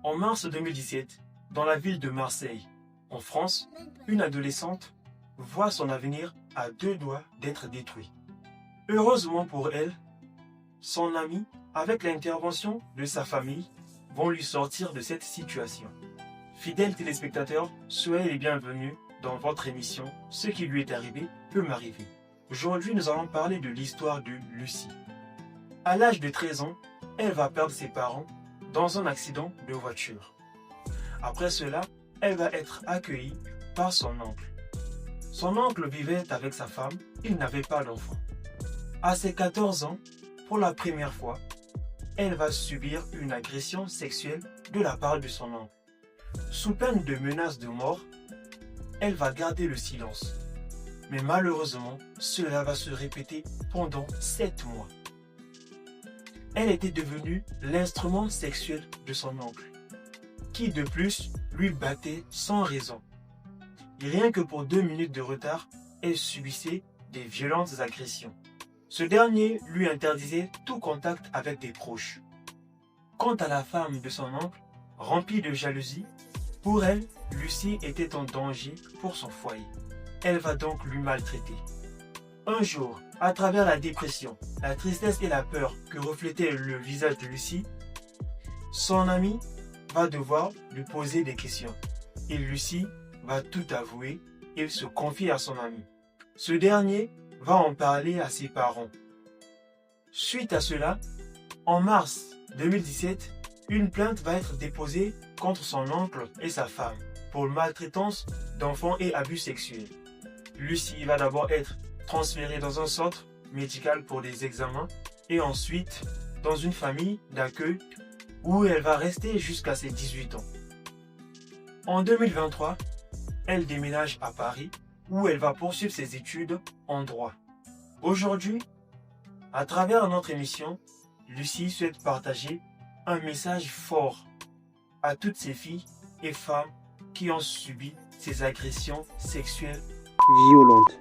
En mars 2017, dans la ville de Marseille, en France, une adolescente voit son avenir à deux doigts d'être détruit. Heureusement pour elle, son ami, avec l'intervention de sa famille, vont lui sortir de cette situation. Fidèles téléspectateurs, soyez les bienvenus dans votre émission « Ce qui lui est arrivé peut m'arriver ». Aujourd'hui, nous allons parler de l'histoire de Lucie. À l'âge de 13 ans, elle va perdre ses parents dans un accident de voiture. Après cela, elle va être accueillie par son oncle. Son oncle vivait avec sa femme, il n'avait pas d'enfant. À ses 14 ans, pour la première fois, elle va subir une agression sexuelle de la part de son oncle. Sous peine de menaces de mort, elle va garder le silence. Mais malheureusement, cela va se répéter pendant 7 mois. Elle était devenue l'instrument sexuel de son oncle, qui de plus lui battait sans raison. Et rien que pour 2 minutes de retard, elle subissait des violentes agressions. Ce dernier lui interdisait tout contact avec des proches. Quant à la femme de son oncle, remplie de jalousie, pour elle, Lucie était en danger pour son foyer. Elle va donc lui maltraiter. Un jour, à travers la dépression, la tristesse et la peur que reflétait le visage de Lucie, son ami va devoir lui poser des questions. Et Lucie va tout avouer et se confier à son ami. Ce dernier va en parler à ses parents. Suite à cela, en mars 2017, une plainte va être déposée contre son oncle et sa femme pour maltraitance d'enfants et abus sexuels. Lucie va d'abord être transférée dans un centre médical pour des examens et ensuite dans une famille d'accueil où elle va rester jusqu'à ses 18 ans. En 2023, elle déménage à Paris où elle va poursuivre ses études en droit. Aujourd'hui, à travers notre émission, Lucie souhaite partager un message fort à toutes ces filles et femmes qui ont subi ces agressions sexuelles violentes.